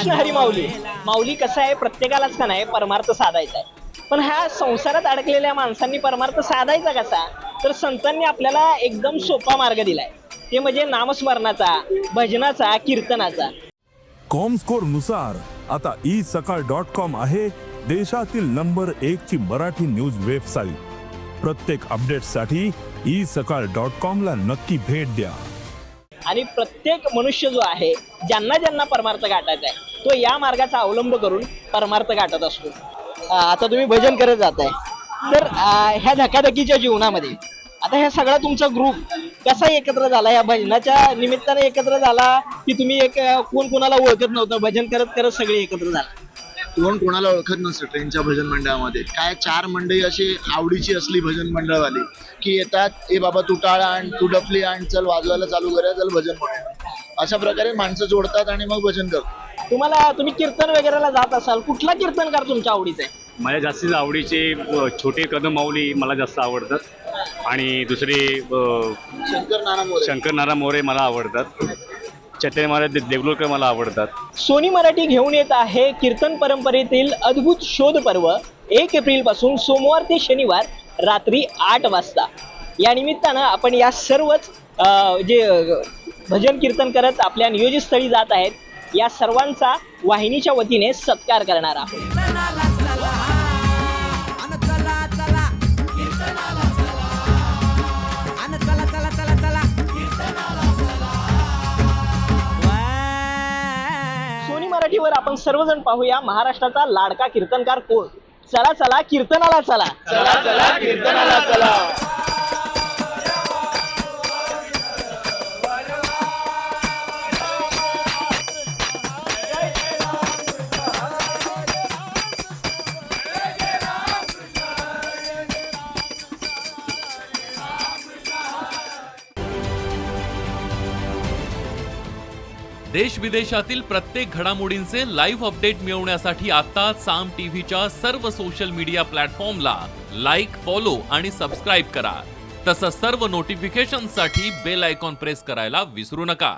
रामकृष्ण हरी माऊली. माऊली कसं आहे, प्रत्येकालाच का नाही परमार्थ साधायचा आहे. पण ह्या संसारात अडकलेल्या माणसांनी परमार्थ साधायचा कसा, तर संतांनी आपल्याला एकदम सोपा मार्ग दिलाय. ते म्हणजे नामस्मरणाचा, भजनाचा, कीर्तनाचा. कॉमस्कोर नुसार आता isakal.com आहे देशातील नंबर 1 ची मराठी न्यूज वेबसाईट. प्रत्येक अपडेटसाठी isakal.com ला नक्की भेट द्या. आणि प्रत्येक मनुष्य जो आहे, ज्यांना ज्यांना परमार्थ गाठायचा आहे, तो या मार्गाचा अवलंब करून परमार्थ गाठत असतो. आता तुम्ही भजन करत जाताय, तर ह्या धकाधकीच्या जीवनामध्ये आता ह्या सगळा तुमचा ग्रुप कसा एकत्र झाला, या भजनाच्या निमित्ताने एकत्र झाला की तुम्ही एक कोण कोणाला ओळखत नव्हतं, भजन करत करत सगळे एकत्र झाला? कोण कोणाला ओळखत नसतं ट्रेनच्या भजन मंडळामध्ये. काय 4 मंडळी अशी आवडीची असली भजन मंडळवाली की येतात, ए बाबा तू टाळ आण, तू डफली आण, चल वाजवायला चालू करूया, चल भजन म्हणूया. अशा प्रकारे माणसं जोडतात आणि मग भजन करतात. तुम्ही कीर्तन वगैरेला जात असाल, कुठला कीर्तनकार तुमच्या आवडीचा आहे? माझ्या जास्तीत आवडीचे छोटे कदम माऊली मला जास्त आवडतात आणि दुसरे शंकर नाना मोरे मला आवडतात. चैतन्य महाराज देगलूरकर मला आवडतात. सोनी मराठी घेऊन येत आहे कीर्तन परंपरेतील अद्भुत शोध पर्व. 1 एप्रिल पासून सोमवार ते शनिवार रात्री 8 वाजता. या निमित्तानं आपण या सर्वच जे भजन कीर्तन करत आपल्या नियोजित स्थळी जात आहेत, या सर्वांचा वाहिनीच्या वतीने सत्कार करणार आहोत. सोनी मराठीवर आपण सर्वजण पाहूया महाराष्ट्राचा लाडका कीर्तनकार कोण. चला चला कीर्तनाला चला, चला चला कीर्तनाला चला. देश विदेशातील प्रत्येक घडामोडींचे लाईव्ह अपडेट मिळवण्यासाठी आता साम टीव्हीच्या सर्व सोशल मीडिया प्लॅटफॉर्मला लाईक, फॉलो आणि सबस्क्राईब करा. तसंच सर्व नोटिफिकेशनसाठी बेल आयकॉन प्रेस करायला विसरू नका.